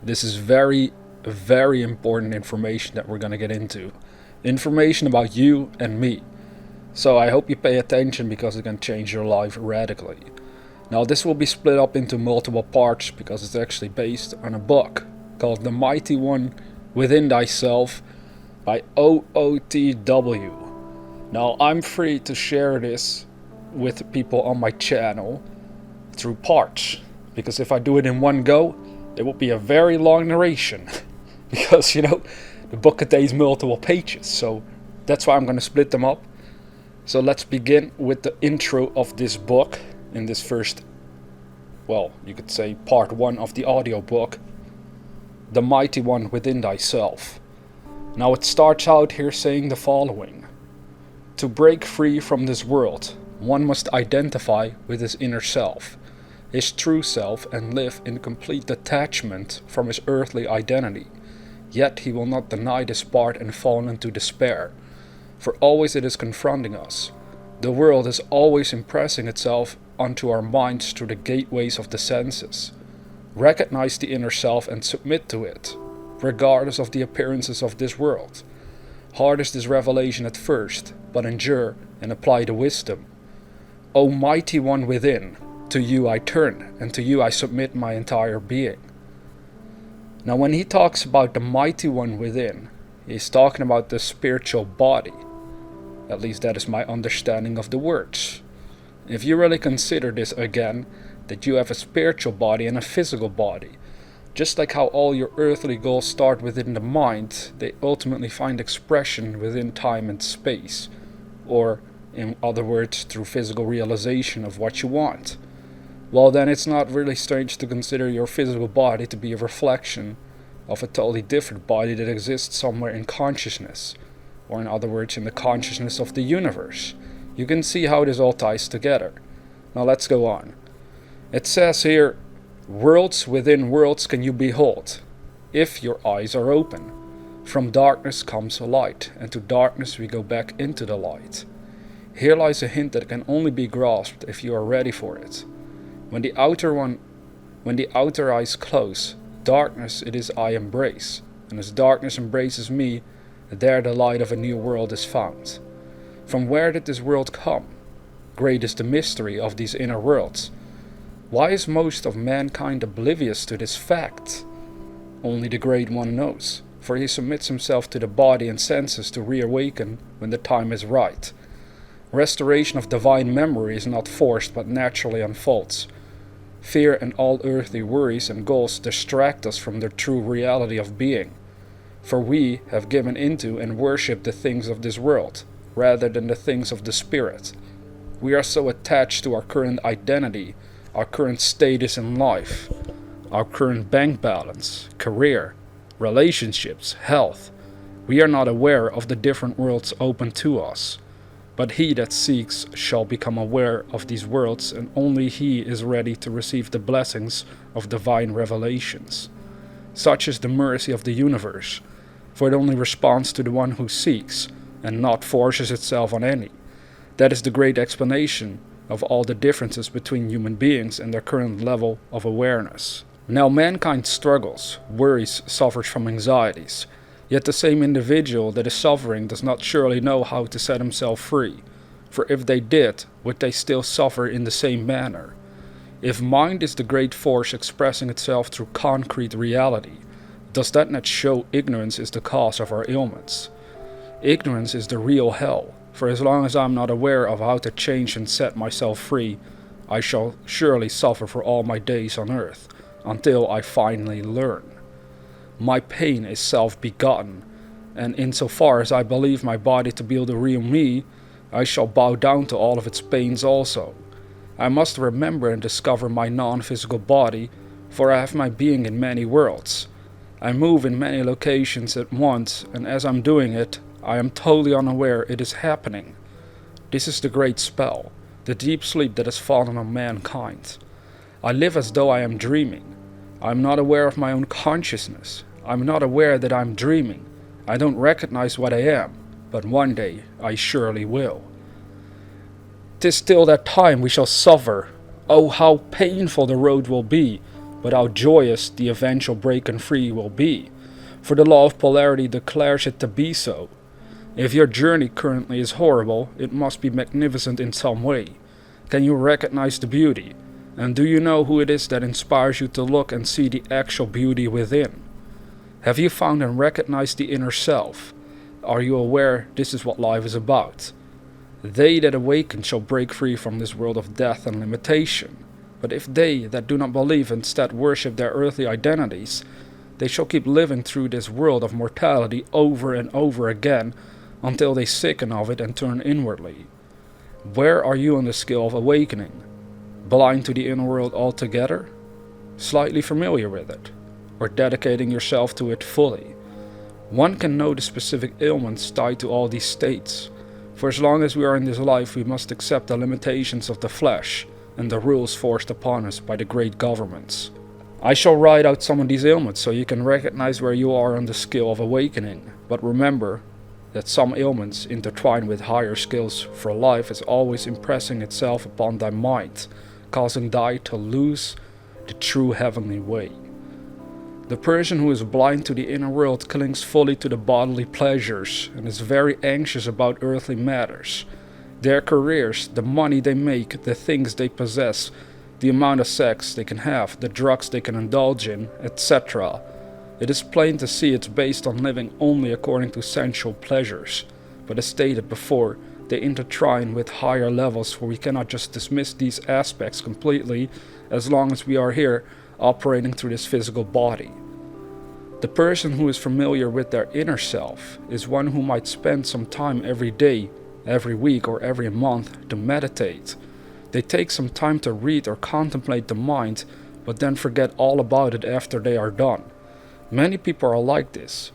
This is very, very important information that we're going to get into. Information about you and me. So I hope you pay attention because it can change your life radically. Now this will be split up into multiple parts because it's actually based on a book called The Mighty One Within Thyself by O.O.T.W. Now I'm free to share this with people on my channel through parts, because if I do it in one go, it will be a very long narration because the book contains multiple pages, so that's why I'm going to split them up. So let's begin with the intro of this book in this first, well, you could say part 1 of the audiobook, The Mighty One Within Thyself. Now it starts out here saying the following: to break free from this world, one must identify with his inner self, his true self, and live in complete detachment from his earthly identity. Yet he will not deny this part and fall into despair, for always it is confronting us. The world is always impressing itself onto our minds through the gateways of the senses. Recognize the inner self and submit to it, regardless of the appearances of this world. Hard is this revelation at first, but endure and apply the wisdom. O mighty one within, to you I turn, and to you I submit my entire being. Now when he talks about the mighty one within, he's talking about the spiritual body. At least that is my understanding of the words. If you really consider this again, that you have a spiritual body and a physical body, just like how all your earthly goals start within the mind, they ultimately find expression within time and space, or in other words, through physical realization of what you want. Well, then it's not really strange to consider your physical body to be a reflection of a totally different body that exists somewhere in consciousness, or in other words, in the consciousness of the universe. You can see how this all ties together. Now let's go on. It says here, worlds within worlds can you behold, if your eyes are open. From darkness comes a light, and to darkness we go back into the light. Here lies a hint that can only be grasped if you are ready for it. When the outer eyes close, darkness it is I embrace, and as darkness embraces me, there the light of a new world is found. From where did this world come? Great is the mystery of these inner worlds. Why is most of mankind oblivious to this fact? Only the Great One knows, for he submits himself to the body and senses to reawaken when the time is right. Restoration of divine memory is not forced but naturally unfolds. Fear and all earthly worries and goals distract us from the true reality of being, for we have given into and worshipped the things of this world, rather than the things of the spirit. We are so attached to our current identity, our current status in life, our current bank balance, career, relationships, health. We are not aware of the different worlds open to us. But he that seeks shall become aware of these worlds, and only he is ready to receive the blessings of divine revelations. Such is the mercy of the universe, for it only responds to the one who seeks, and not forces itself on any. That is the great explanation of all the differences between human beings and their current level of awareness. Now mankind struggles, worries, suffers from anxieties. Yet the same individual that is suffering does not surely know how to set himself free, for if they did, would they still suffer in the same manner? If mind is the great force expressing itself through concrete reality, does that not show ignorance is the cause of our ailments? Ignorance is the real hell, for as long as I am not aware of how to change and set myself free, I shall surely suffer for all my days on earth, until I finally learn. My pain is self-begotten, and insofar as I believe my body to be the real me, I shall bow down to all of its pains also. I must remember and discover my non-physical body, for I have my being in many worlds. I move in many locations at once, and as I'm doing it, I am totally unaware it is happening. This is the great spell, the deep sleep that has fallen on mankind. I live as though I am dreaming. I am not aware of my own consciousness. I'm not aware that I'm dreaming. I don't recognize what I am, but one day I surely will. 'Tis till that time we shall suffer. Oh, how painful the road will be, but how joyous the eventual breaking free will be, for the law of polarity declares it to be so. If your journey currently is horrible, it must be magnificent in some way. Can you recognize the beauty? And do you know who it is that inspires you to look and see the actual beauty within? Have you found and recognized the inner self? Are you aware this is what life is about? They that awaken shall break free from this world of death and limitation. But if they that do not believe instead worship their earthly identities, they shall keep living through this world of mortality over and over again until they sicken of it and turn inwardly. Where are you on the scale of awakening? Blind to the inner world altogether? Slightly familiar with it? Or dedicating yourself to it fully? One can know the specific ailments tied to all these states. For as long as we are in this life, we must accept the limitations of the flesh and the rules forced upon us by the great governments. I shall write out some of these ailments so you can recognize where you are on the scale of awakening. But remember that some ailments intertwined with higher skills for life is always impressing itself upon thy mind, causing thy to lose the true heavenly way. The person who is blind to the inner world clings fully to the bodily pleasures and is very anxious about earthly matters. Their careers, the money they make, the things they possess, the amount of sex they can have, the drugs they can indulge in, etc. It is plain to see it's based on living only according to sensual pleasures. But as stated before, they intertwine with higher levels, for we cannot just dismiss these aspects completely as long as we are here operating through this physical body. The person who is familiar with their inner self is one who might spend some time every day, every week or every month to meditate. They take some time to read or contemplate the mind, but then forget all about it after they are done. Many people are like this.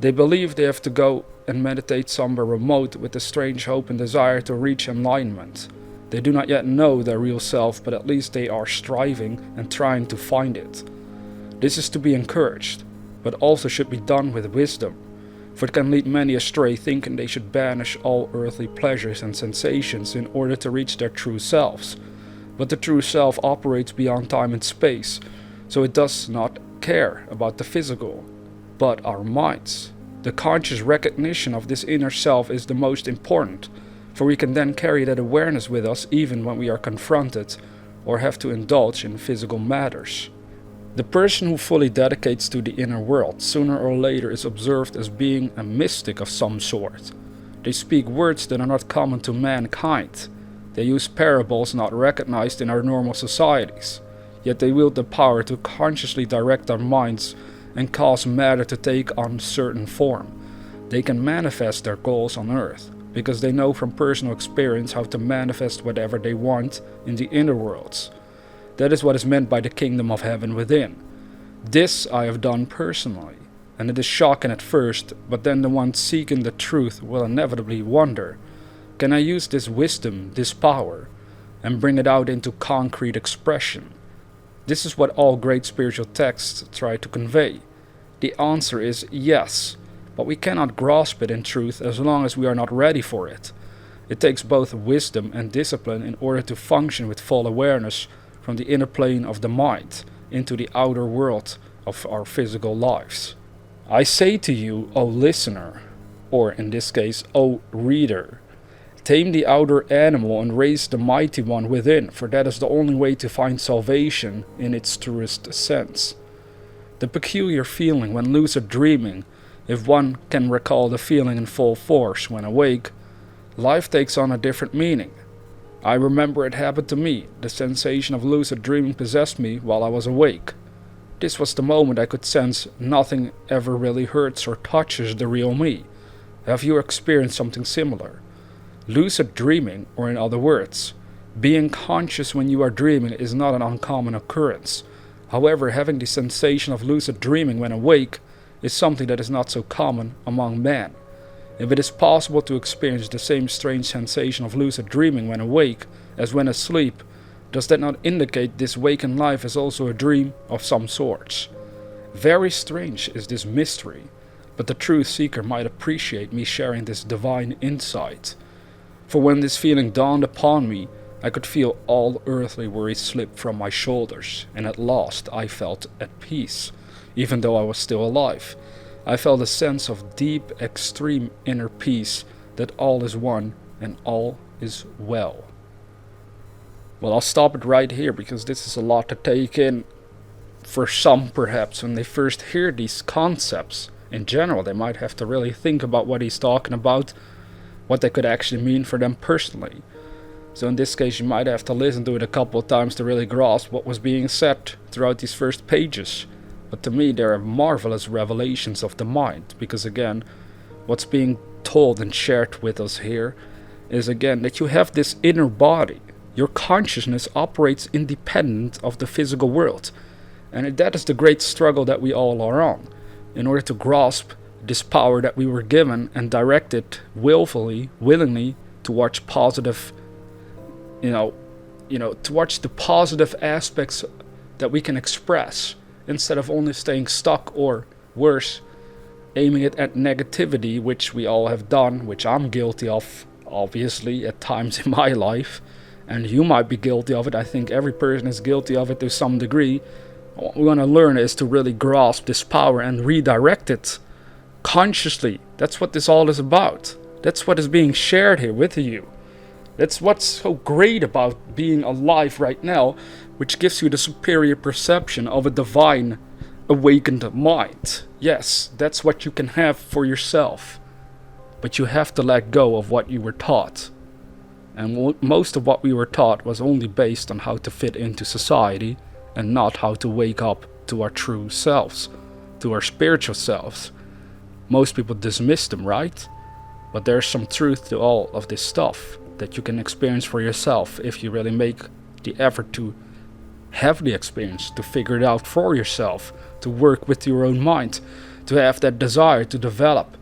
They believe they have to go and meditate somewhere remote with a strange hope and desire to reach enlightenment. They do not yet know their real self, but at least they are striving and trying to find it. This is to be encouraged, but also should be done with wisdom, for it can lead many astray thinking they should banish all earthly pleasures and sensations in order to reach their true selves. But the true self operates beyond time and space, so it does not care about the physical, but our minds. The conscious recognition of this inner self is the most important, for we can then carry that awareness with us even when we are confronted or have to indulge in physical matters. The person who fully dedicates to the inner world sooner or later is observed as being a mystic of some sort. They speak words that are not common to mankind. They use parables not recognized in our normal societies, yet they wield the power to consciously direct our minds and cause matter to take on certain form. They can manifest their goals on earth, because they know from personal experience how to manifest whatever they want in the inner worlds. That is what is meant by the kingdom of heaven within. This I have done personally, and it is shocking at first, but then the one seeking the truth will inevitably wonder, can I use this wisdom, this power, and bring it out into concrete expression? This is what all great spiritual texts try to convey. The answer is yes, but we cannot grasp it in truth as long as we are not ready for it. It takes both wisdom and discipline in order to function with full awareness from the inner plane of the mind into the outer world of our physical lives. I say to you, O listener, or in this case, O reader, tame the outer animal and raise the mighty one within, for that is the only way to find salvation in its truest sense. The peculiar feeling when lucid dreaming, if one can recall the feeling in full force when awake, life takes on a different meaning. I remember it happened to me. The sensation of lucid dreaming possessed me while I was awake. This was the moment I could sense nothing ever really hurts or touches the real me. Have you experienced something similar? Lucid dreaming, or in other words, being conscious when you are dreaming, is not an uncommon occurrence. However, having the sensation of lucid dreaming when awake is something that is not so common among men. If it is possible to experience the same strange sensation of lucid dreaming when awake as when asleep, does that not indicate this waking life is also a dream of some sorts? Very strange is this mystery, but the truth seeker might appreciate me sharing this divine insight. For when this feeling dawned upon me, I could feel all earthly worries slip from my shoulders, and at last I felt at peace, even though I was still alive. I felt a sense of deep, extreme inner peace that all is one and all is well. Well, I'll stop it right here because this is a lot to take in. For some, perhaps, when they first hear these concepts in general, they might have to really think about what he's talking about, what they could actually mean for them personally. So in this case, you might have to listen to it a couple of times to really grasp what was being said throughout these first pages. But to me, they are marvelous revelations of the mind, because again, what's being told and shared with us here is again that you have this inner body. Your consciousness operates independent of the physical world. And that is the great struggle that we all are on. In order to grasp this power that we were given and direct it willingly towards positive, towards the positive aspects that we can express, instead of only staying stuck or worse, aiming it at negativity, which we all have done, which I'm guilty of, obviously, at times in my life. And you might be guilty of it. I think every person is guilty of it to some degree. What we want to learn is to really grasp this power and redirect it consciously. That's what this all is about. That's what is being shared here with you. That's what's so great about being alive right now, which gives you the superior perception of a divine awakened mind. Yes, that's what you can have for yourself. But you have to let go of what you were taught. And most of what we were taught was only based on how to fit into society, and not how to wake up to our true selves, to our spiritual selves. Most people dismiss them, right? But there's some truth to all of this stuff that you can experience for yourself if you really make the effort to have the experience, to figure it out for yourself, to work with your own mind, to have that desire to develop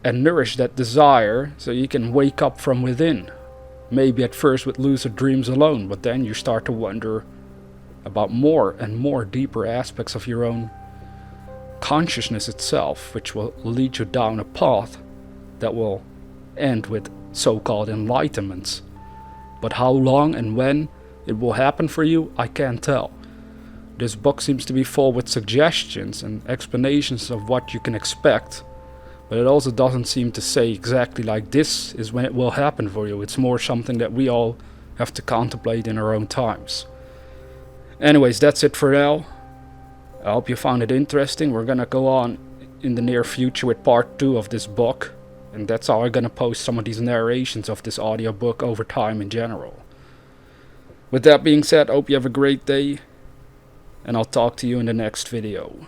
and nourish that desire so you can wake up from within. Maybe at first with lucid dreams alone, but then you start to wonder about more and more deeper aspects of your own consciousness itself, which will lead you down a path that will end with so-called enlightenment. But how long and when it will happen for you, I can't tell. This book seems to be full with suggestions and explanations of what you can expect, but it also doesn't seem to say exactly like this is when it will happen for you. It's more something that we all have to contemplate in our own times. Anyways, that's it for now. I hope you found it interesting. We're gonna go on in the near future with part 2 of this book, and that's how I'm gonna post some of these narrations of this audiobook over time in general. With that being said, I hope you have a great day, and I'll talk to you in the next video.